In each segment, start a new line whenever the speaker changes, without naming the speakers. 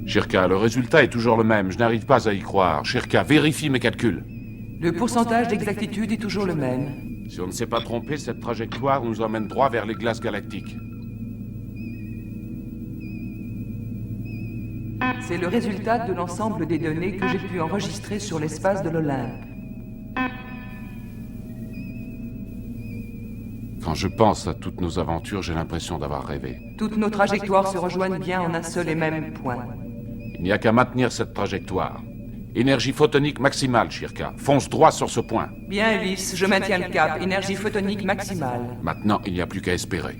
Shirka, le résultat est toujours le même. Je n'arrive pas à y croire. Shirka, vérifie mes calculs.
Le pourcentage d'exactitude est toujours le même.
Si on ne s'est pas trompé, cette trajectoire nous emmène droit vers les glaces galactiques.
C'est le résultat de l'ensemble des données que j'ai pu enregistrer sur l'espace de l'Olympe.
Quand je pense à toutes nos aventures, j'ai l'impression d'avoir rêvé.
Toutes nos trajectoires se rejoignent bien en un seul et même point.
Il n'y a qu'à maintenir cette trajectoire. Énergie photonique maximale, Shirka. Fonce droit sur ce point.
Bien, Ulysse, je maintiens le cap. Énergie photonique maximale.
Maintenant, il n'y a plus qu'à espérer.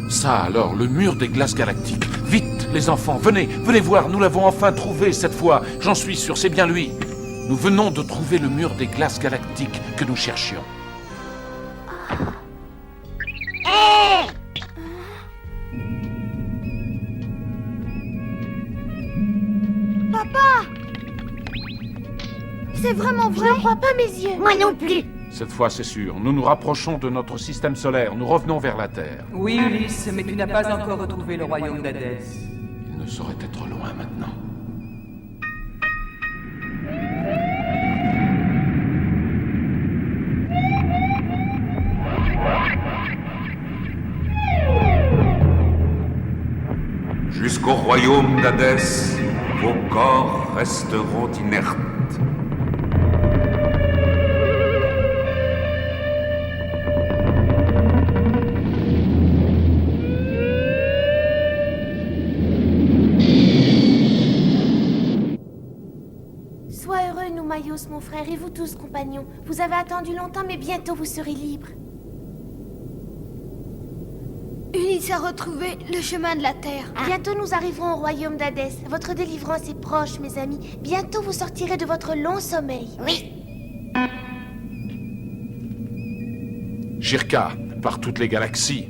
Ça alors, le mur des glaces galactiques. Vite, les enfants, venez voir, nous l'avons enfin trouvé cette fois. J'en suis sûr, c'est bien lui. Nous venons de trouver le mur des glaces galactiques que nous cherchions.
Papa! C'est vraiment vrai? Je ne crois pas mes yeux.
Moi non plus.
Cette fois, c'est sûr, nous nous rapprochons de notre système solaire. Nous revenons vers la Terre.
Oui, Ulysse, mais tu n'as pas encore retrouvé le royaume d'Hadès.
Il ne saurait être loin maintenant.
Jusqu'au royaume d'Hadès, vos corps resteront inertes.
Sois heureux, Noumaios, mon frère, et vous tous, compagnons. Vous avez attendu longtemps, mais bientôt vous serez libres.
Ulysse a retrouvé le chemin de la Terre.
Bientôt nous arriverons au royaume d'Hadès. Votre délivrance est proche, mes amis. Bientôt vous sortirez de votre long sommeil.
Oui.
Shirka, par toutes les galaxies.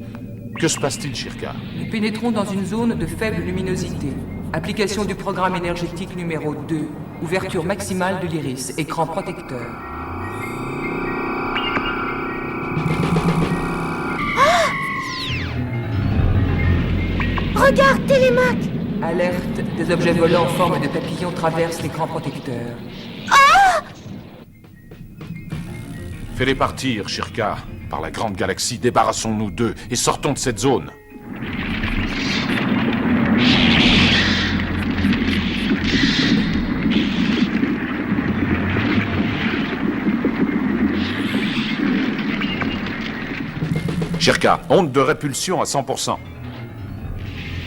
Que se passe-t-il, Shirka?
Nous pénétrons dans une zone de faible luminosité. Application du programme énergétique numéro 2. Ouverture maximale de l'iris. Écran protecteur.
Regarde, Télémaque!
Alerte, des objets volants en forme de papillon traversent l'écran protecteur.
Fais-les partir, Shirka. Par la grande galaxie, débarrassons-nous d'eux et sortons de cette zone. Shirka, onde de répulsion à 100%.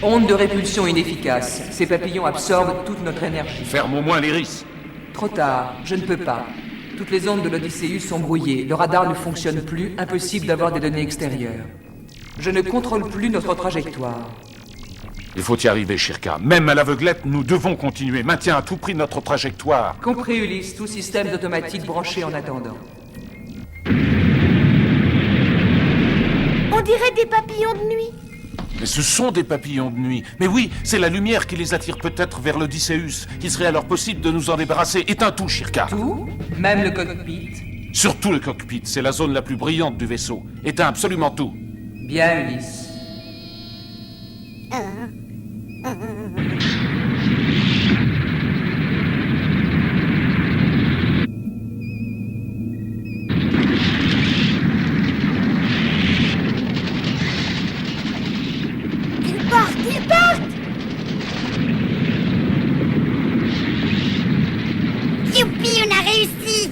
Onde de répulsion inefficace. Ces papillons absorbent toute notre énergie.
Ferme au moins l'iris.
Trop tard, je ne peux pas. Toutes les ondes de l'Odysseus sont brouillées. Le radar ne fonctionne plus. Impossible d'avoir des données extérieures. Je ne contrôle plus notre trajectoire.
Il faut y arriver, Shirka. Même à l'aveuglette, nous devons continuer. Maintiens à tout prix notre trajectoire.
Compris, Ulysse. Tous systèmes automatiques branchés en attendant.
On dirait des papillons de nuit.
Mais ce sont des papillons de nuit. Mais oui, c'est la lumière qui les attire peut-être vers l'Odysseus. Il serait alors possible de nous en débarrasser. Éteins tout, Shirka.
Tout, même le cockpit.
Surtout le cockpit, c'est la zone la plus brillante du vaisseau. Éteins absolument tout.
Bien, Ulysse.
Ils partent! Ils partent!
Youpi, on a réussi.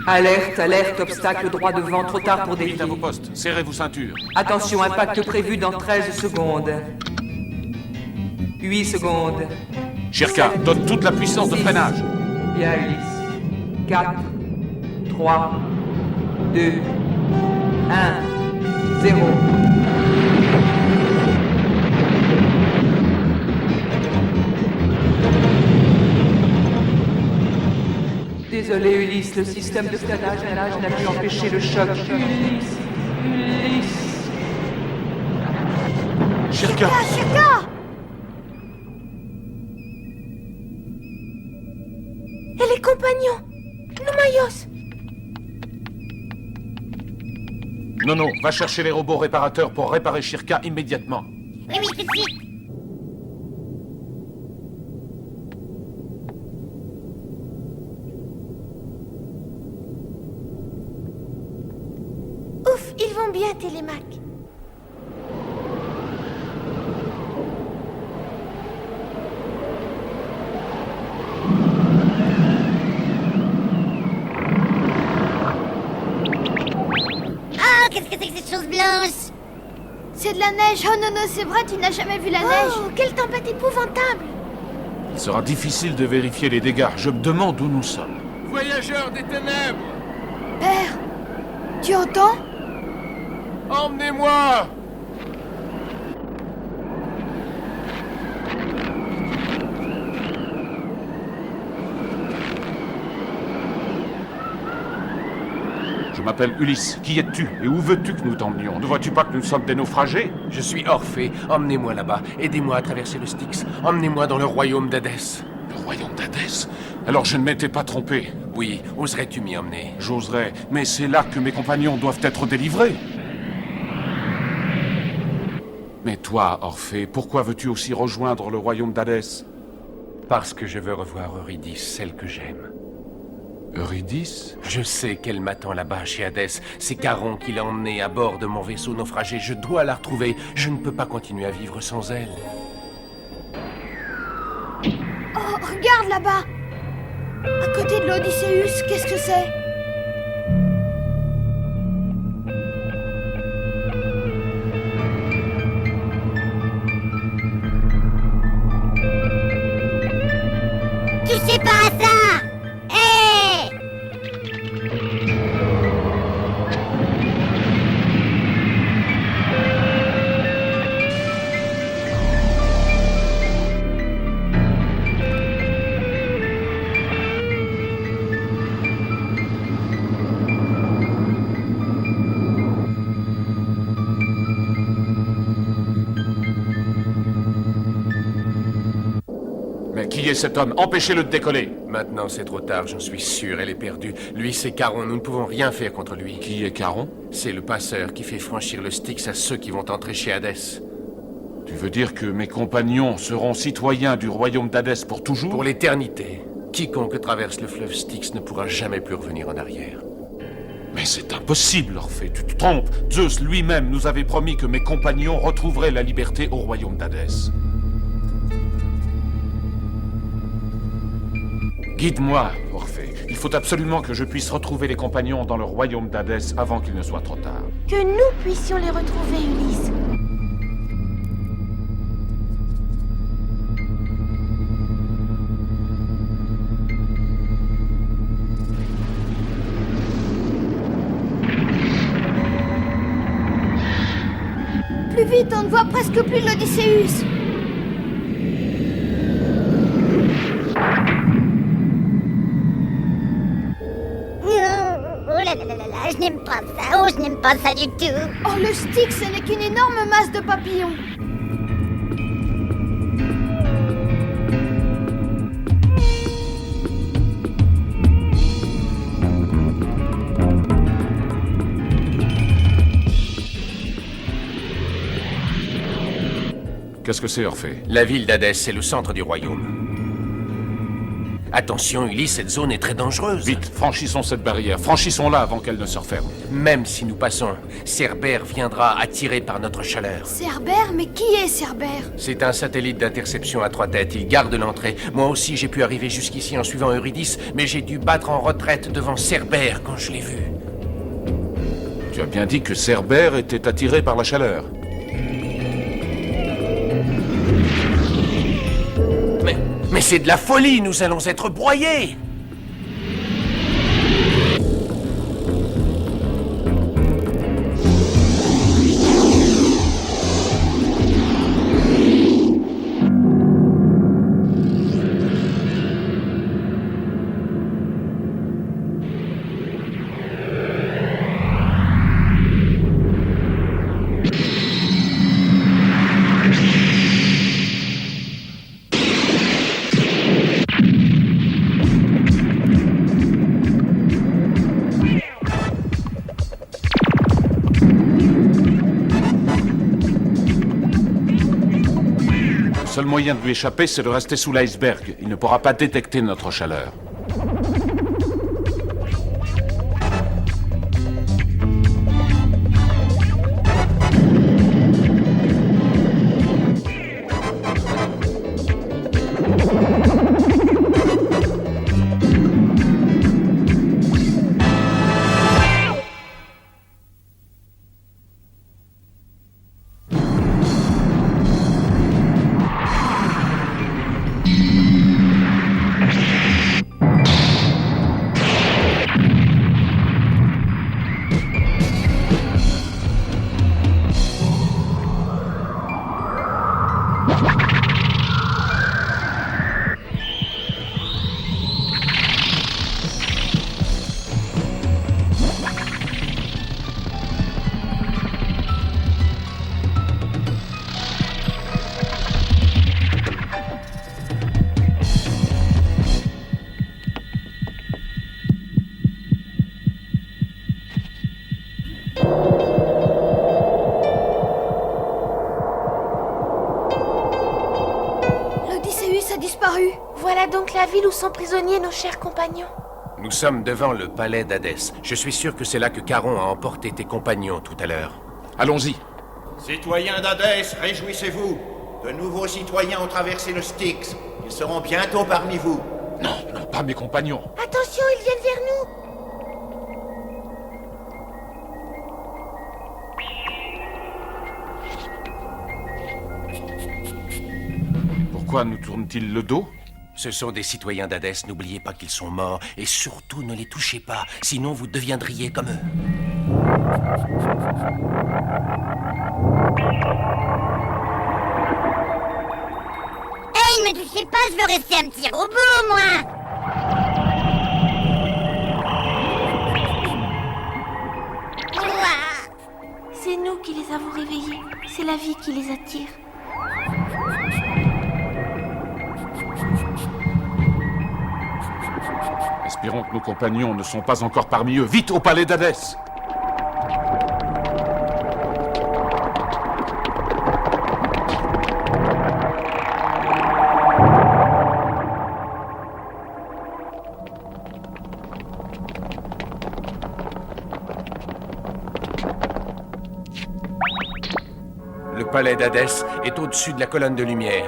Alerte, alerte, obstacle droit devant, trop tard pour
Vite à
dévier.
vos postes, serrez vos ceintures.
Attention, impact prévu dans 13 secondes. 8 secondes.
Shirka, donne toute la puissance de freinage.
Bien, Ulysse. 4, 3, 2, 1, 0. désolé, Ulysse. Le système de freinage n'a pu empêcher le choc. Ulysse.
Shirka!
Shirka!
Et les compagnons? Noumaïos!
Nono, va chercher les robots réparateurs pour réparer Shirka immédiatement.
Oui, tout de suite.
Ouf, ils vont bien, Télémac.
Ah, qu'est-ce que c'est que cette chose blanche?
C'est de la neige. Oh non, non, c'est vrai, tu n'as jamais vu la neige.
Oh, quelle tempête épouvantable!
Il sera difficile de vérifier les dégâts. Je me demande où nous sommes.
Voyageurs des ténèbres,
Père, tu entends?
emmenez-moi!
Je m'appelle Ulysse. Qui es-tu et où veux-tu que nous t'emmenions? Ne vois-tu pas que nous sommes des naufragés?
Je suis Orphée, emmenez-moi là-bas, aidez-moi à traverser le Styx, emmenez-moi dans le royaume d'Hadès.
Le royaume d'Hadès? Alors je ne m'étais pas trompé.
Oui, oserais-tu m'y emmener?
J'oserais, mais c'est là que mes compagnons doivent être délivrés. Mais toi, Orphée, pourquoi veux-tu aussi rejoindre le royaume d'Hadès?
Parce que je veux revoir Eurydice, celle que j'aime.
Eurydice?
Je sais qu'elle m'attend là-bas chez Hadès. C'est Charon qui l'a emmenée à bord de mon vaisseau naufragé. Je dois la retrouver. Je ne peux pas continuer à vivre sans elle.
Oh, regarde là-bas. À côté de l'Odysseus, qu'est-ce que c'est?
Touchez pas à ça! Hé!
Mais qui est cet homme? Empêchez-le de décoller.
Maintenant, c'est trop tard, j'en suis sûr, elle est perdue. Lui, c'est Charon, nous ne pouvons rien faire contre lui.
Qui est Charon?
C'est le passeur qui fait franchir le Styx à ceux qui vont entrer chez Hadès.
Tu veux dire que mes compagnons seront citoyens du royaume d'Hadès pour toujours?
Pour l'éternité, quiconque traverse le fleuve Styx ne pourra jamais plus revenir en arrière.
Mais c'est impossible, Orphée, tu te trompes. Zeus lui-même nous avait promis que mes compagnons retrouveraient la liberté au royaume d'Hadès. Guide-moi, Orphée. Il faut absolument que je puisse retrouver les compagnons dans le royaume d'Hadès avant qu'il ne soit trop tard.
Que nous puissions les retrouver, Ulysse.
Plus vite, on ne voit presque plus l'Odysseus.
Oh là là là là là, je n'aime pas ça, oh je n'aime pas ça du tout.
Oh, le Styx, ce n'est qu'une énorme masse de papillons.
Qu'est-ce que c'est, Orphée?
La ville d'Hadès, c'est le centre du royaume. Attention, Ulysse, cette zone est très dangereuse.
Vite, franchissons cette barrière. Franchissons-la avant qu'elle ne se referme.
Même si nous passons, Cerbère viendra attiré par notre chaleur.
Cerbère? Mais qui est Cerbère?
C'est un satellite d'interception à 3 têtes. Il garde l'entrée. Moi aussi, j'ai pu arriver jusqu'ici en suivant Eurydice, mais j'ai dû battre en retraite devant Cerbère quand je l'ai vu.
Tu as bien dit que Cerbère était attiré par la chaleur.
Mais c'est de la folie, nous allons être broyés!
seul moyen de lui échapper, c'est de rester sous l'iceberg. Il ne pourra pas détecter notre chaleur.
L'Odysseus a disparu.
Voilà donc la ville où sont prisonniers nos chers compagnons.
Nous sommes devant le palais d'Hadès. Je suis sûr que c'est là que Charon a emporté tes compagnons tout à l'heure.
Allons-y.
Citoyens d'Hadès, réjouissez-vous. De nouveaux citoyens ont traversé le Styx. Ils seront bientôt parmi vous.
Non, non, pas mes compagnons.
Attention, ils viennent vers nous.
Pourquoi nous tournent-ils le dos?
Ce sont des citoyens d'Hadès, n'oubliez pas qu'ils sont morts, et surtout ne les touchez pas, sinon vous deviendriez comme eux.
Hey, ne me touchez pas, je veux rester un petit robot, moi. Ouah.
C'est nous qui les avons réveillés. C'est la vie qui les attire.
Espérons que nos compagnons ne sont pas encore parmi eux. Vite au palais d'Hadès!
Le palais d'Hadès est au-dessus de la colonne de lumière.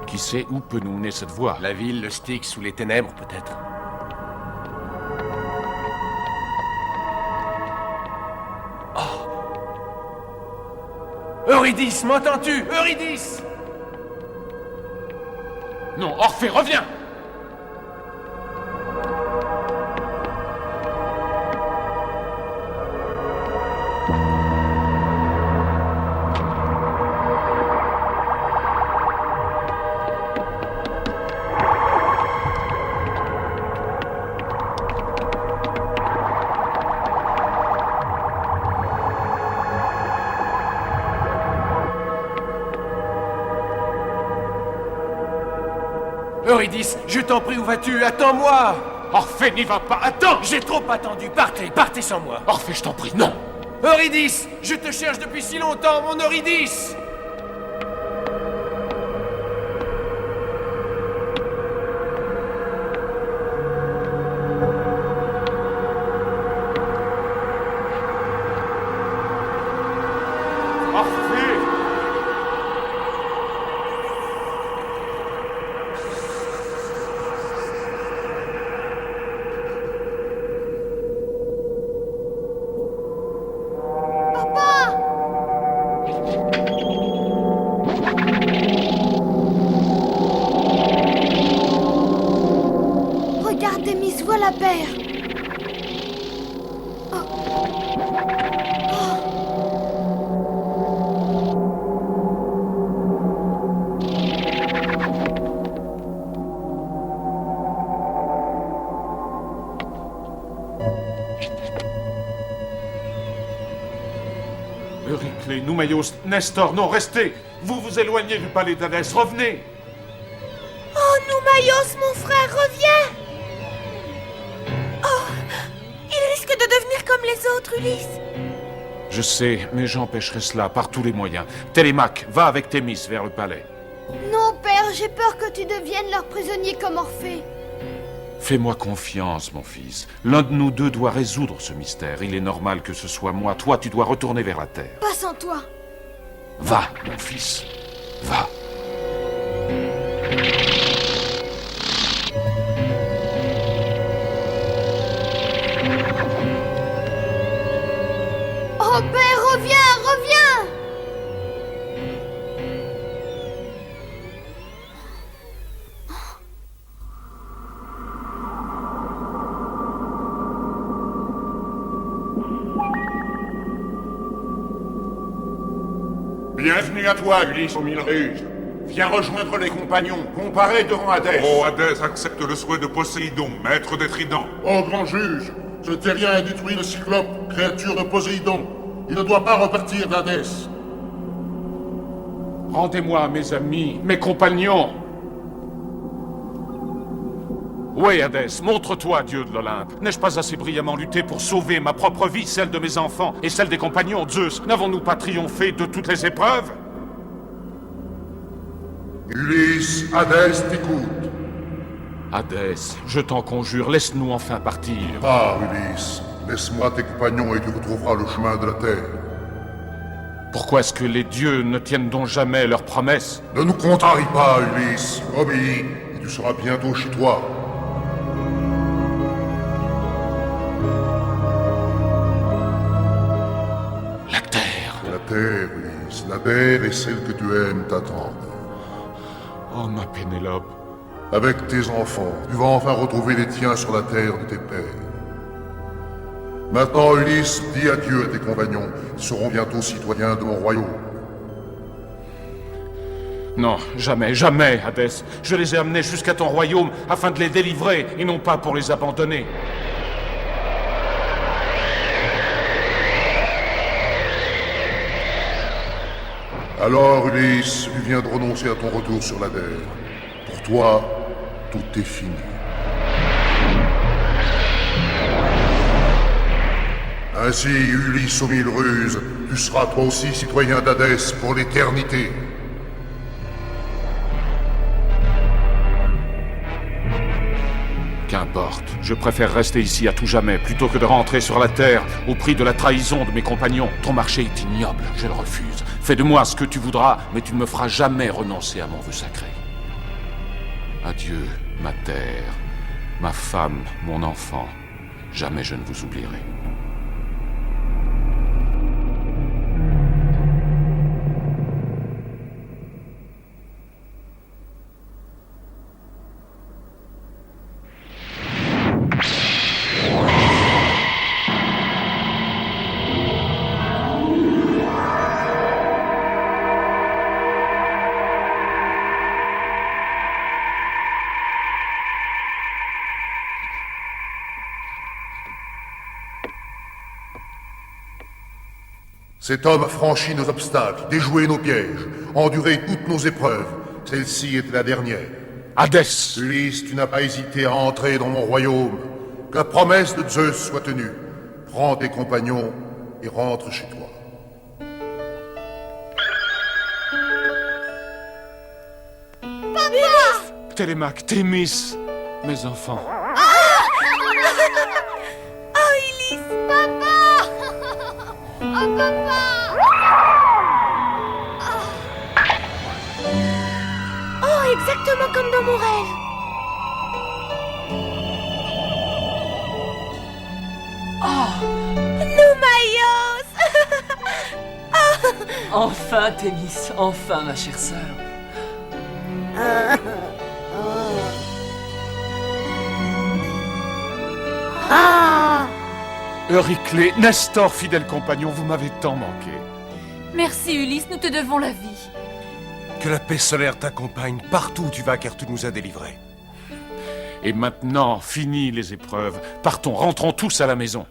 Qui sait où peut nous mener cette voie?
La ville, le Styx ou les ténèbres, peut-être. Eurydice, m'entends-tu? Eurydice!
Non, Orphée, reviens!
Eurydice, je t'en prie, où vas-tu? Attends-moi!
Orphée, n'y va pas! Attends!
J'ai trop attendu, partez sans moi!
Orphée, je t'en prie, non!
Eurydice! Je te cherche depuis si longtemps, mon Eurydice!
Orphée!
Regarde, Demis, vois la paire.
Noumaïos, Nestor, non, restez! Vous vous éloignez du palais d'Hadès, revenez!
Aios, mon frère, reviens! Oh, il risque de devenir comme les autres, Ulysse.
Je sais, mais j'empêcherai cela par tous les moyens. Télémaque, va avec Thémis vers le palais.
Non, père, j'ai peur que tu deviennes leur prisonnier comme Orphée.
Fais-moi confiance, mon fils. L'un de nous deux doit résoudre ce mystère. Il est normal que ce soit moi. Toi, tu dois retourner vers la terre.
Pas sans toi.
Va, mon fils. Va.
Oh, père, reviens, reviens!
Bienvenue à toi, Ulysse aux mille ruses. Viens rejoindre les compagnons, comparés devant Hadès.
Oh, Hadès accepte le souhait de Poséidon, maître des tridents.
Ô grand juge, ce terrien a détruit le Cyclope, créature de Poséidon. Il ne doit pas repartir d'Hadès.
Rendez-moi mes amis, mes compagnons. Oui, Hadès, montre-toi, dieu de l'Olympe. N'ai-je pas assez brillamment lutté pour sauver ma propre vie, celle de mes enfants et celle des compagnons de Zeus? N'avons-nous pas triomphé de toutes les épreuves?
Ulysse, Hadès t'écoute.
Hadès, je t'en conjure, laisse-nous enfin partir.
Ah, Ulysse, laisse-moi tes compagnons et tu retrouveras le chemin de la terre.
Pourquoi est-ce que les dieux ne tiennent donc jamais leurs promesses?
Ne nous contrarie pas, Ulysse. Obéis, et tu seras bientôt chez toi.
La terre.
La terre, Ulysse, la terre est celle que tu aimes t'attendre.
Oh, ma Pénélope.
Avec tes enfants, tu vas enfin retrouver les tiens sur la terre de tes pères. Maintenant, Ulysse, dis adieu à tes compagnons. Ils seront bientôt citoyens de mon royaume.
Non, jamais, jamais, Hadès. Je les ai amenés jusqu'à ton royaume afin de les délivrer et non pas pour les abandonner.
Alors, Ulysse, tu viens de renoncer à ton retour sur la terre. Pour toi, tout est fini. Ainsi, Ulysse aux mille ruses, tu seras toi aussi citoyen d'Hadès pour l'éternité.
Qu'importe, je préfère rester ici à tout jamais plutôt que de rentrer sur la terre au prix de la trahison de mes compagnons. Ton marché est ignoble, je le refuse. Fais de moi ce que tu voudras, mais tu ne me feras jamais renoncer à mon vœu sacré. Adieu, ma terre, ma femme, mon enfant. Jamais je ne vous oublierai.
Cet homme a franchi nos obstacles, déjoué nos pièges, enduré toutes nos épreuves. Celle-ci était la dernière.
Hadès!
Ulysse, tu n'as pas hésité à entrer dans mon royaume. Que la promesse de Zeus soit tenue. Prends tes compagnons et rentre chez toi.
Télémaque, Thémis, mes enfants.
Oh, Ulysse! Papa! Oh, papa! Oh, exactement comme dans mon rêve! Noumaios!
Enfin, Thémis, enfin, ma chère sœur.
Euryclée, Nestor, fidèle compagnon, vous m'avez tant manqué.
Merci Ulysse, nous te devons la vie.
Que la paix solaire t'accompagne partout où tu vas, car tu nous as délivrés.
Et maintenant, fini les épreuves. Partons, rentrons tous à la maison.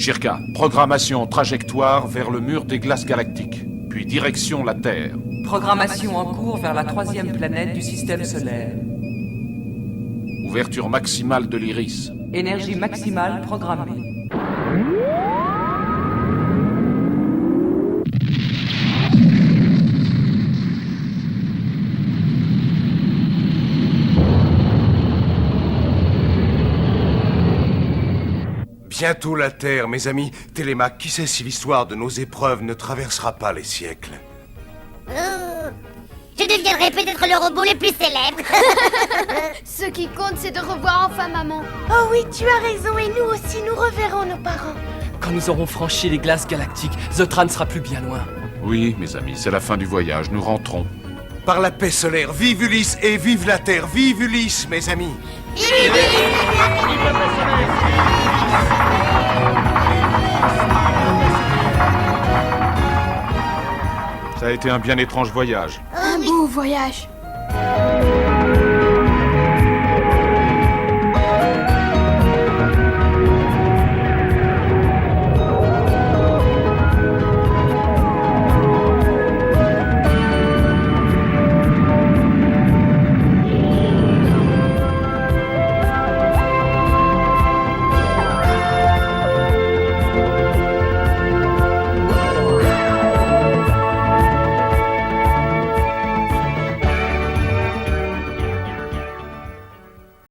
Shirka, programmation trajectoire vers le mur des glaces galactiques, puis direction la Terre.
Programmation en cours vers la 3e planète du système solaire.
Ouverture maximale de l'iris.
Énergie maximale programmée.
Bientôt la Terre, mes amis. Télémaque, qui sait si l'histoire de nos épreuves ne traversera pas les siècles?
Je deviendrai peut-être le robot le plus célèbre.
Ce qui compte, c'est de revoir enfin maman.
Oh oui, tu as raison, et nous aussi, nous reverrons nos parents.
Quand nous aurons franchi les glaces galactiques, Zotran ne sera plus bien loin.
Oui, mes amis, c'est la fin du voyage, nous rentrons.
Par la paix solaire, vive Ulysse et vive la Terre. Vive Ulysse, mes amis.
Ça a été un bien étrange voyage.
Un beau voyage.